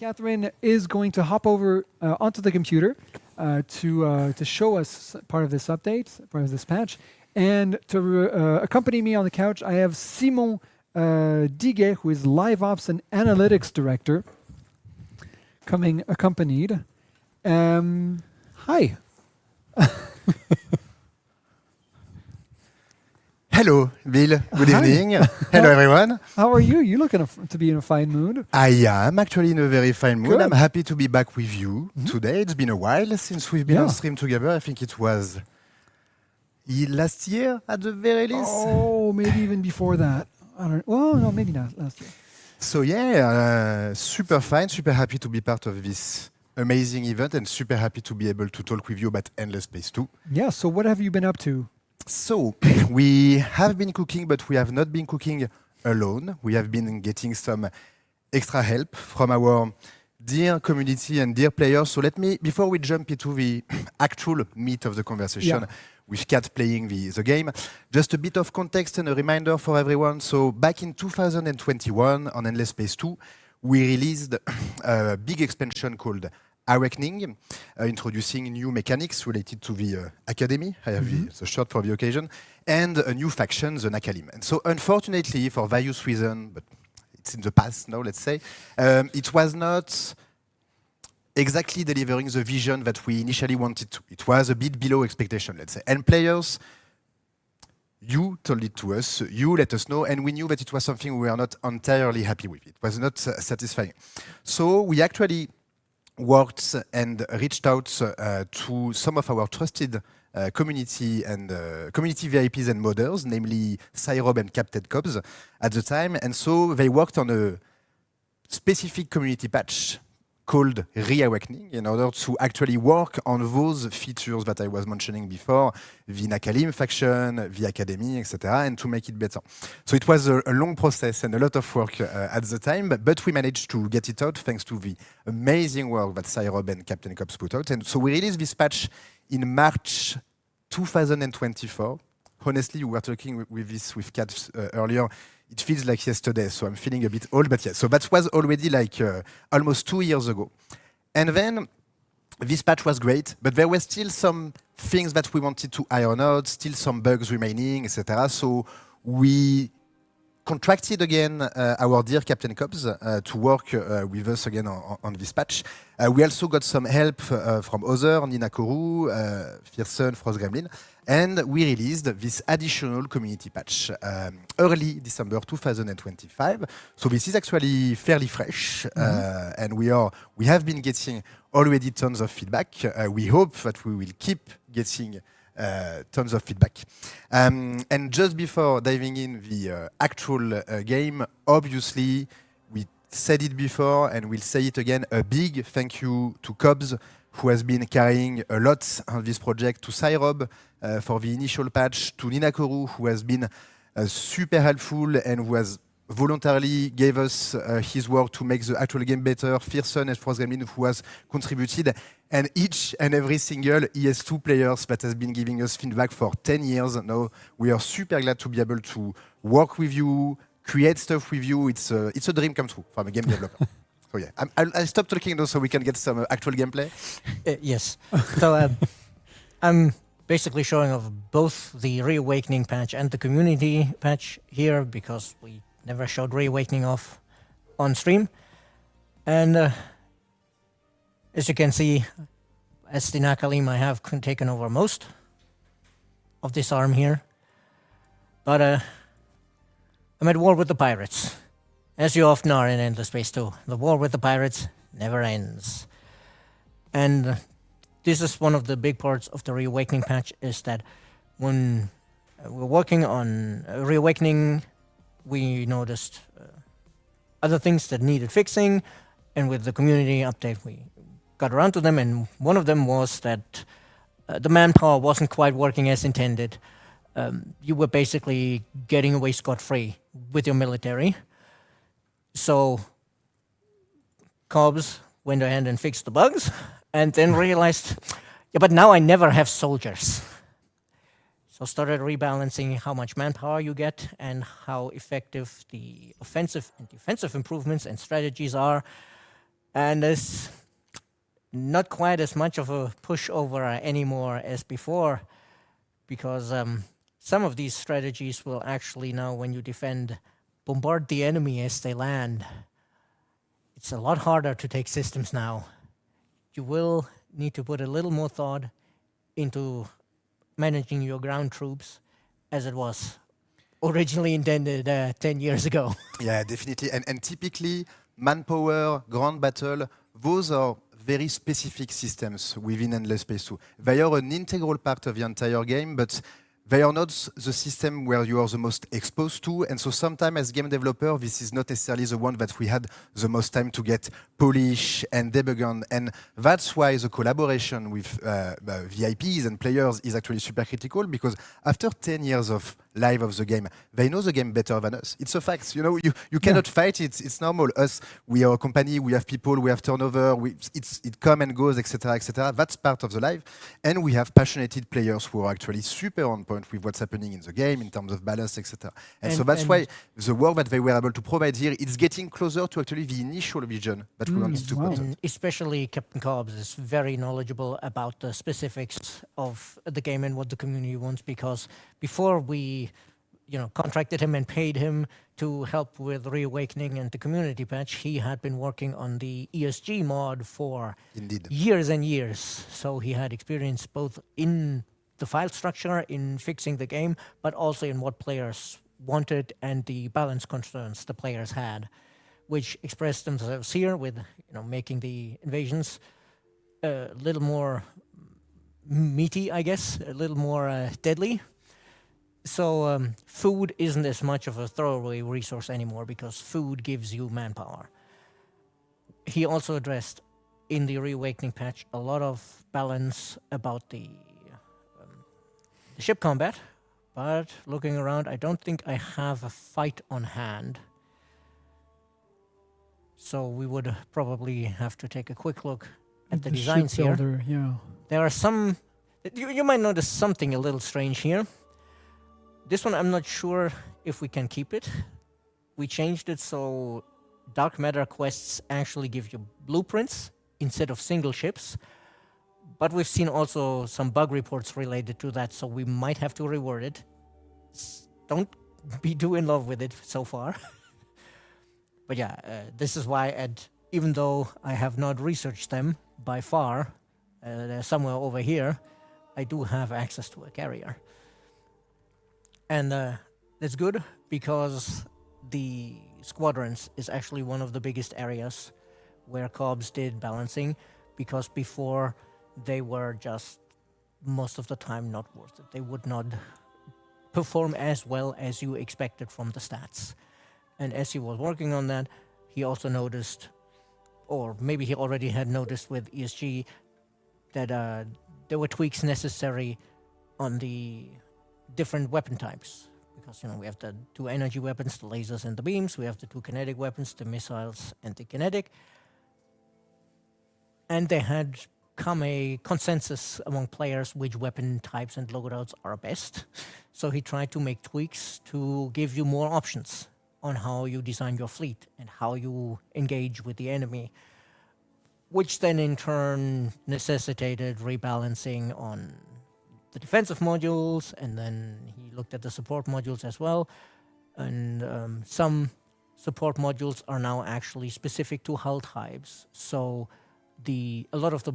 Catherine is going to hop over onto the computer to show us part of this update, part of this patch. And to accompany me on the couch, I have Simon Diguet, who is LiveOps and Analytics Director, coming accompanied. Hi. Hello, Bill. Good Hi. evening. Hello, everyone. How are you? You look to be in a fine mood. I am actually in a very fine mood. Good. I'm happy to be back with you today. It's been a while since we've been on stream together. I think it was last year at the very least. Oh, maybe even before that. I don't. Well, no, maybe not last year. So yeah, super fine, super happy to be part of this amazing event and super happy to be able to talk with you about Endless Space 2. Yeah. So, what have you been up to? So we have been cooking, but we have not been cooking alone. We have been getting some extra help from our dear community and dear players. So let me, before we jump into the actual meat of the conversation with Kat playing the game, just a bit of context and a reminder for everyone. So back in 2021 on Endless Space 2, we released a big expansion called Awakening, introducing new mechanics related to the Academy. I have the shirt for the occasion, and a new faction, the Nakalim. And so, unfortunately, for various reasons, but it's in the past now, let's say, it was not exactly delivering the vision that we initially wanted to. It was a bit below expectation, let's say. And players, you told it to us, you let us know, and we knew that it was something we were not entirely happy with. It was not satisfying. So we actually worked and reached out to some of our trusted community and community VIPs and modders, namely Cyrob and CaptainCobbs at the time. And so they worked on a specific community patch called Reawakening in order to actually work on those features that I was mentioning before, the Nakalim faction, the Academy, etc., and to make it better. So it was a long process and a lot of work at the time, but we managed to get it out thanks to the amazing work that Cyrob and CaptainCobbs put out. And so we released this patch in March 2024. Honestly, we were talking with Kat earlier. It feels like yesterday, so I'm feeling a bit old, but yeah. So that was already like almost 2 years ago. And then this patch was great, but there were still some things that we wanted to iron out, still some bugs remaining, etc. So we contracted again our dear CaptainCobbs to work with us again on this patch. We also got some help from other, Ninakoru, Fearsunn, Frostgremlin, and we released this additional community patch early December 2025. So this is actually fairly fresh, and we have been getting already tons of feedback. We hope that we will keep getting tons of feedback. And just before diving in the actual game, obviously, we said it before and we'll say it again, a big thank you to Cobbs, who has been carrying a lot on this project, to Cyrob for the initial patch, to Ninakoru, who has been super helpful and who has voluntarily gave us his work to make the actual game better, Fearsunn and Frostgremlin, who has contributed, and each and every single ES2 players that has been giving us feedback for 10 years now. We are super glad to be able to work with you, create stuff with you. It's a dream come true from a game developer. So yeah, I'll stop talking though so we can get some actual gameplay. Yes. So I'm basically showing off both the Reawakening patch and the community patch here because we never showed Reawakening off on stream. And as you can see, as the Nakalim, I have taken over most of this arm here. But I'm at war with the pirates. As you often are in Endless Space 2. The war with the pirates never ends. And this is one of the big parts of the Reawakening patch, is that when we're working on Reawakening, we noticed other things that needed fixing, and with the community update we got around to them, and one of them was that the manpower wasn't quite working as intended. You were basically getting away scot-free with your military. So Cobbs went ahead and fixed the bugs, and then realized, yeah, but now I never have soldiers. So started rebalancing how much manpower you get and how effective the offensive and defensive improvements and strategies are. And it's not quite as much of a pushover anymore as before, because some of these strategies will actually now, when you defend, bombard the enemy as they land. It's a lot harder to take systems now. You will need to put a little more thought into managing your ground troops as it was originally intended 10 years ago. Yeah, definitely. And typically, manpower, ground battle, those are very specific systems within Endless Space 2. They are an integral part of the entire game, but they are not the system where you are the most exposed to. And so sometimes as game developer, this is not necessarily the one that we had the most time to get polish and debug on. And that's why the collaboration with VIPs and players is actually super critical, because after 10 years of live of the game, they know the game better than us. It's a fact. You know, you cannot fight it. It's normal. Us, we are a company, we have people, we have turnover, it come and goes, etc., etc. That's part of the live. And we have passionate players who are actually super on point with what's happening in the game in terms of balance, etc. And so that's why the work that they were able to provide here, it's getting closer to actually the initial vision that we wanted to put. And especially CaptainCobbs is very knowledgeable about the specifics of the game and what the community wants, because before we contracted him and paid him to help with Reawakening and the community patch, he had been working on the ESG mod for years and years. So he had experience both in the file structure, in fixing the game, but also in what players wanted and the balance concerns the players had, which expressed themselves here with making the invasions a little more meaty, I guess, a little more deadly. So food isn't as much of a throwaway resource anymore, because food gives you manpower. He also addressed in the Reawakening patch a lot of balance about the ship combat, but looking around, I don't think I have a fight on hand. So we would probably have to take a quick look at the designs here. There are some... You might notice something a little strange here. This one, I'm not sure if we can keep it. We changed it so dark matter quests actually give you blueprints instead of single ships. But we've seen also some bug reports related to that, so we might have to reword it. Don't be too in love with it so far. But yeah, this is why, even though I have not researched them by far, they're somewhere over here, I do have access to a carrier. And that's good, because the squadrons is actually one of the biggest areas where Cobbs did balancing, because before they were just most of the time not worth it. They would not perform as well as you expected from the stats. And as he was working on that, he also noticed, or maybe he already had noticed with ESG, that there were tweaks necessary on the different weapon types. Because, we have the 2 energy weapons, the lasers and the beams. We have the 2 kinetic weapons, the missiles and the kinetic. And they had come a consensus among players which weapon types and loadouts are best. So he tried to make tweaks to give you more options on how you design your fleet and how you engage with the enemy, which then in turn necessitated rebalancing on the defensive modules, and then he looked at the support modules as well. And some support modules are now actually specific to hull types. So a lot of the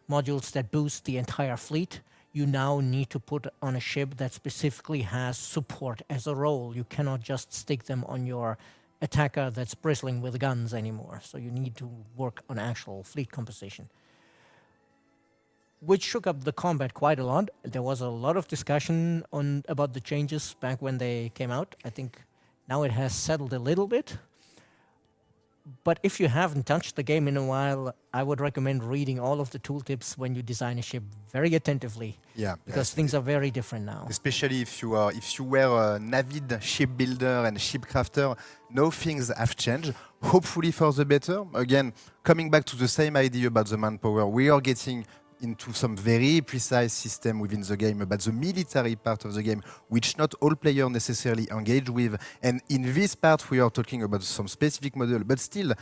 modules that boost the entire fleet, you now need to put on a ship that specifically has support as a role. You cannot just stick them on your attacker that's bristling with guns anymore. So you need to work on actual fleet composition, which shook up the combat quite a lot. There was a lot of discussion about the changes back when they came out. I think now it has settled a little bit. But if you haven't touched the game in a while, I would recommend reading all of the tooltips when you design a ship very attentively. Yeah, because things are very different now. Especially if you were an avid ship builder and ship crafter, now things have changed. Hopefully for the better. Again, coming back to the same idea about the manpower, we are getting into some very precise system within the game about the military part of the game, which not all players necessarily engage with. And in this part, we are talking about some specific model, but still,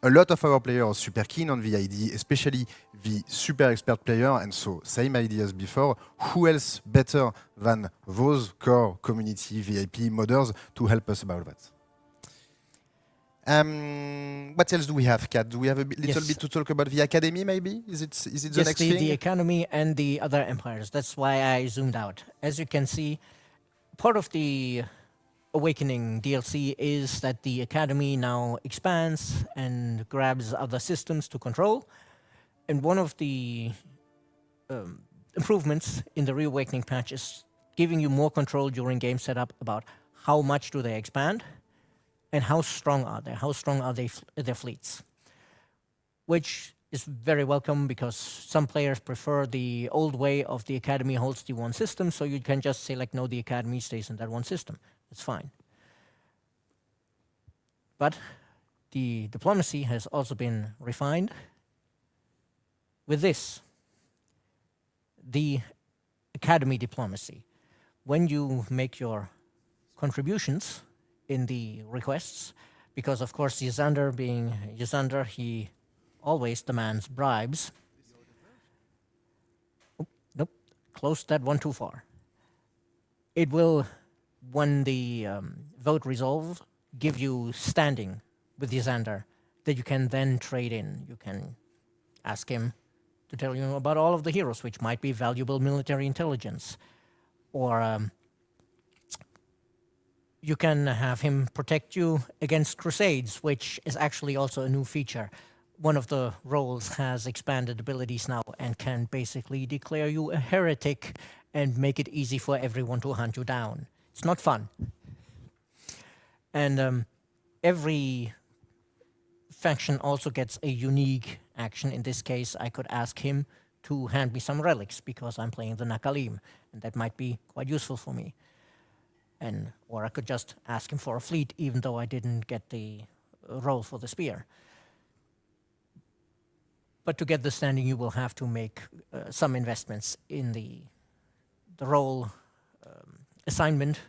a lot of our players are super keen on the ID, especially the super expert player, and so same idea as before. Who else better than those core community VIP modders to help us about that? What else do we have, Kat? Do we have a little bit to talk about the academy, maybe? Is it the next thing? The academy and the other empires. That's why I zoomed out. As you can see, part of the Awakening DLC is that the academy now expands and grabs other systems to control. And one of the improvements in the Reawakening patch is giving you more control during game setup about how much do they expand and how strong are they? How strong are their fleets? Which is very welcome because some players prefer the old way of the academy holds the one system, so you can just say like, no, the academy stays in that one system. It's fine. But the diplomacy has also been refined with this. The academy diplomacy. When you make your contributions in the requests, because of course Ysander being Ysander, he always demands bribes. Oh, nope, closed that one too far. It will, when the vote resolved, give you standing with Ysander that you can then trade in. You can ask him to tell you about all of the heroes, which might be valuable military intelligence, or you can have him protect you against crusades, which is actually also a new feature. One of the roles has expanded abilities now and can basically declare you a heretic and make it easy for everyone to hunt you down. It's not fun. And every faction also gets a unique action. In this case, I could ask him to hand me some relics because I'm playing the Nakalim, and that might be quite useful for me. Or I could just ask him for a fleet, even though I didn't get the role for the spear. But to get the standing, you will have to make some investments in the role assignment,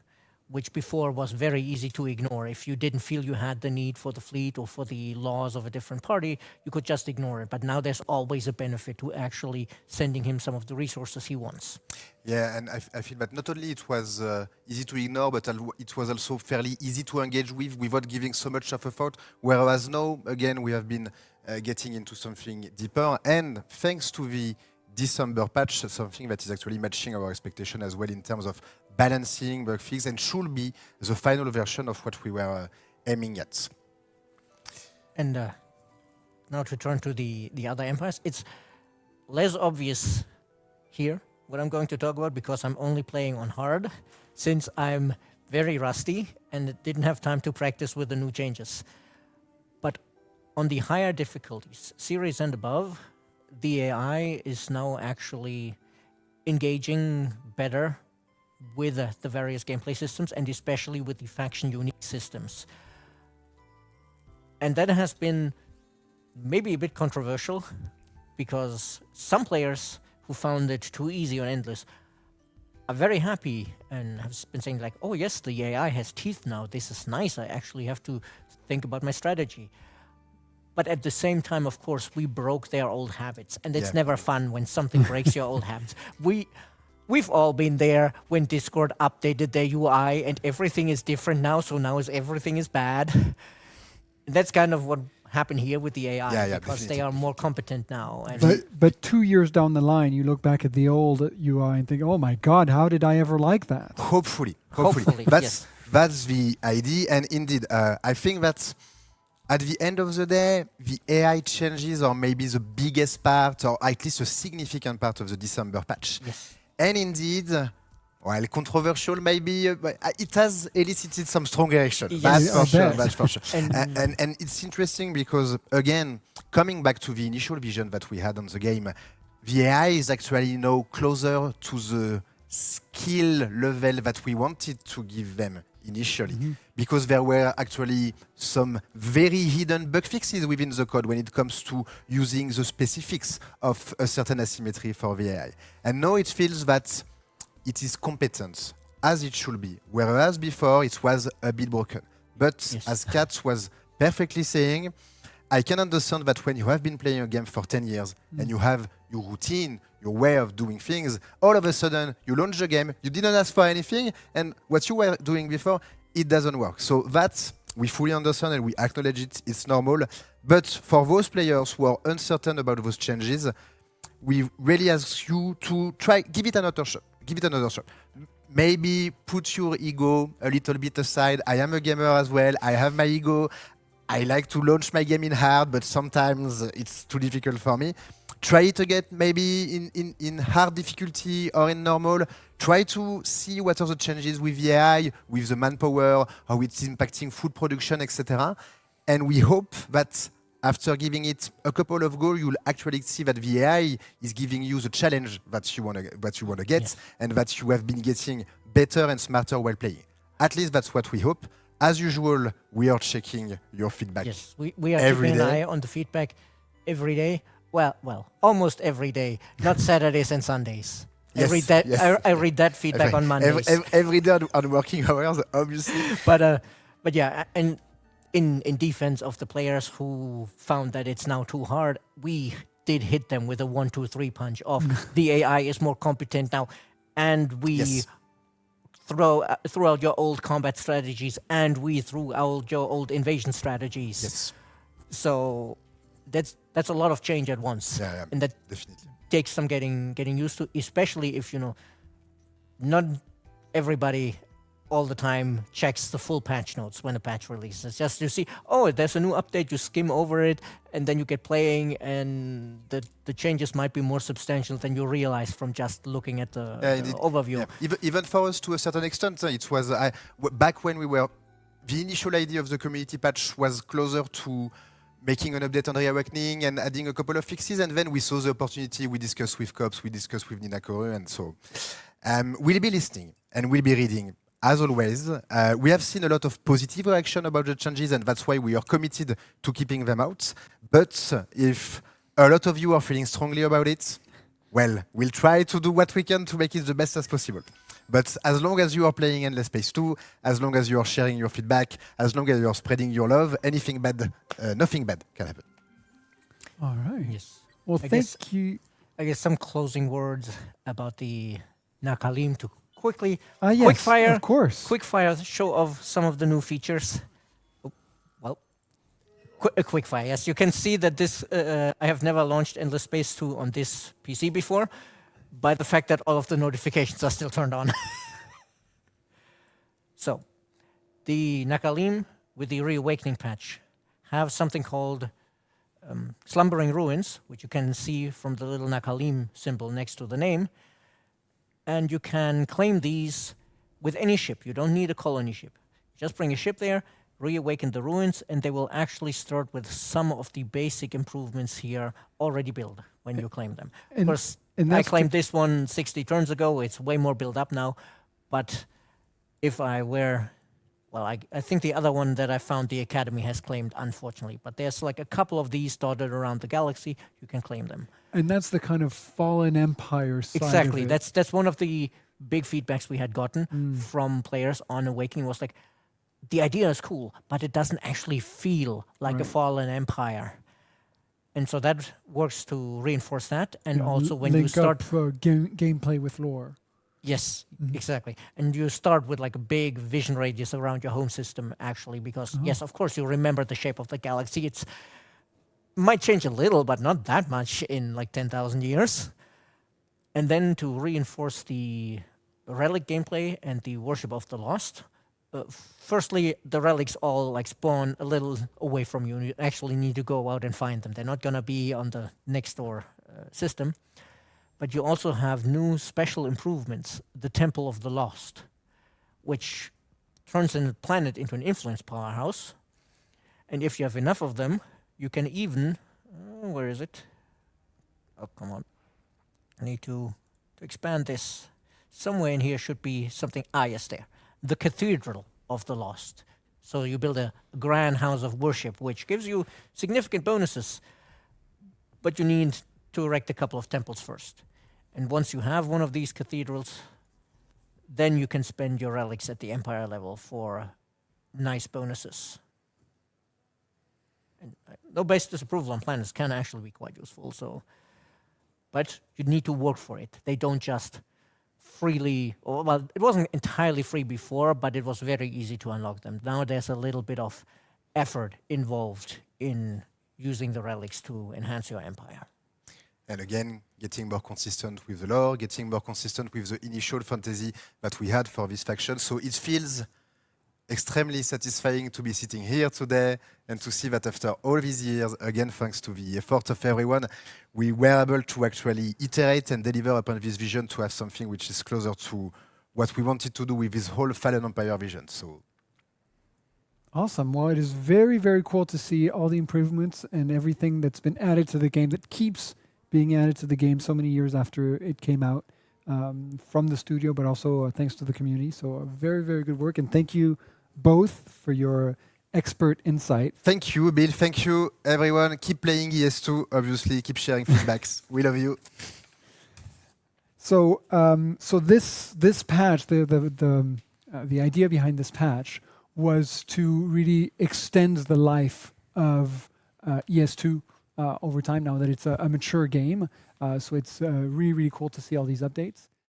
which before was very easy to ignore. If you didn't feel you had the need for the fleet or for the laws of a different party, you could just ignore it. But now there's always a benefit to actually sending him some of the resources he wants. Yeah, and I feel that not only it was easy to ignore, but it was also fairly easy to engage with without giving so much of a thought. Whereas now, again, we have been getting into something deeper. And thanks to the December patch, something that is actually matching our expectation as well in terms of balancing bug fix and should be the final version of what we were aiming at. And now to turn to the other empires, it's less obvious here what I'm going to talk about because I'm only playing on hard since I'm very rusty and didn't have time to practice with the new changes. But on the higher difficulties, series and above, the AI is now actually engaging better with the various gameplay systems and especially with the faction unique systems. And that has been maybe a bit controversial because some players who found it too easy or endless are very happy and have been saying like, oh yes, the AI has teeth now, this is nice, I actually have to think about my strategy. But at the same time, of course, we broke their old habits and it's never fun when something breaks your old habits. We've all been there when Discord updated their UI and everything is different now, so now everything is bad. And that's kind of what happened here with the AI, because they are more competent now. And but 2 years down the line, you look back at the old UI and think, oh my God, how did I ever like that? Hopefully. Yes. That's the idea. And indeed, I think that at the end of the day, the AI changes are maybe the biggest part, or at least a significant part of the December patch. Yes. And indeed, while controversial maybe, but it has elicited some strong reaction. Yes. That's for sure. And it's interesting because, again, coming back to the initial vision that we had on the game, the AI is actually now closer to the skill level that we wanted to give them initially. Because there were actually some very hidden bug fixes within the code when it comes to using the specifics of a certain asymmetry for the AI. And now it feels that it is competent as it should be, whereas before it was a bit broken. But as Kat was perfectly saying, I can understand that when you have been playing a game for 10 years and you have your routine, your way of doing things, all of a sudden you launch the game, you didn't ask for anything, and what you were doing before, it doesn't work. So that's, we fully understand and we acknowledge it, it's normal. But for those players who are uncertain about those changes, we really ask you to try, give it another shot. Give it another shot. Maybe put your ego a little bit aside. I am a gamer as well. I have my ego. I like to launch my game in hard, but sometimes it's too difficult for me. Try it again, maybe in hard difficulty or in normal. Try to see what are the changes with the AI, with the manpower, how it's impacting food production, etc. And we hope that after giving it a couple of goals, you'll actually see that the AI is giving you the challenge that you want to get, and that you have been getting better and smarter while playing. At least that's what we hope. As usual, we are checking your feedback. Yes, we are every keeping an day. eye on the feedback every day. Well, almost every day, not Saturdays and Sundays. Yes, I read that feedback on Mondays. Every day on working hours, obviously. But yeah, and in defense of the players who found that it's now too hard, we did hit them with a 1-2-3 punch of the AI is more competent now, and we Yes. throw out your old combat strategies, and we threw out your old invasion strategies. Yes, So that's a lot of change at once, yeah, and that definitely. takes some getting used to, especially if not everybody all the time checks the full patch notes when a patch releases. Just you see, oh, there's a new update, you skim over it, and then you get playing, and the changes might be more substantial than you realize from just looking at the Indeed. overview. Yeah. Even for us, to a certain extent, it was back when we were. The initial idea of the community patch was closer to making an update on Reawakening and adding a couple of fixes, and then we saw the opportunity. We discussed with Cobbs, we discussed with Ninakoru, and so we'll be listening and we'll be reading. As always, we have seen a lot of positive reaction about the changes, and that's why we are committed to keeping them out. But if a lot of you are feeling strongly about it, well, we'll try to do what we can to make it the best as possible. But as long as you are playing Endless Space 2, as long as you are sharing your feedback, as long as you are spreading your love, anything bad, nothing bad can happen. All right. Yes. Well, I thank guess- you. I guess some closing words about the Nakalim to quickly Yes, quick fire, of course. quick fire show of some of the new features. Oh, well, a quick fire. Yes, you can see that this. I have never launched Endless Space 2 on this PC before, by the fact that all of the notifications are still turned on. So, the Nakalim with the Reawakening patch have something called Slumbering Ruins, which you can see from the little Nakalim symbol next to the name. And you can claim these with any ship. You don't need a colony ship. Just bring a ship there, reawaken the ruins, and they will actually start with some of the basic improvements here already built when you claim them. Of And- course, and I that's claimed this one 60 turns ago. It's way more built up now. But if I were... Well, I think the other one that I found the Academy has claimed, unfortunately. But there's like a couple of these dotted around the galaxy. You can claim them. And that's the kind of fallen empire side Exactly. of it. That's one of the big feedbacks we had gotten from players on Awakening was like, the idea is cool, but it doesn't actually feel like a fallen empire. And so that works to reinforce that. And also when you link start... up, gameplay with lore. Yes, exactly. And you start with like a big vision radius around your home system, actually, because yes, of course, you remember the shape of the galaxy. It's might change a little, but not that much in like 10,000 years. And then to reinforce the relic gameplay and the worship of the lost, firstly, the relics all like spawn a little away from you. You actually need to go out and find them. They're not gonna be on the next door system. But you also have new special improvements, the Temple of the Lost, which turns a planet into an influence powerhouse. And if you have enough of them, you can even... where is it? Oh, come on. I need to expand this. Somewhere in here should be something... Ah, yes, there. The Cathedral of the Lost. So you build a grand house of worship, which gives you significant bonuses. But you need to erect a couple of temples first. And once you have one of these cathedrals, then you can spend your relics at the Empire level for nice bonuses. And no base disapproval on planets can actually be quite useful. So, but you need to work for it. They don't just freely, or, well, it wasn't entirely free before, but it was very easy to unlock them. Now there's a little bit of effort involved in using the relics to enhance your empire. And again, getting more consistent with the lore, getting more consistent with the initial fantasy that we had for this faction. So it feels extremely satisfying to be sitting here today and to see that after all these years, again, thanks to the effort of everyone, we were able to actually iterate and deliver upon this vision to have something which is closer to what we wanted to do with this whole Fallen Empire vision. So Awesome. Well, it is very, very cool to see all the improvements and everything that's been added to the game that keeps being added to the game so many years after it came out from the studio, but also thanks to the community. So very, very good work. And thank you both for your expert insight. thank you, Bill. Thank you, everyone. Keep playing ES2, obviously. Keep sharing feedbacks. We love you. So, so this patch, the idea behind this patch was to really extend the life of ES2 over time. Now that it's a mature game, so it's really, really cool to see all these updates.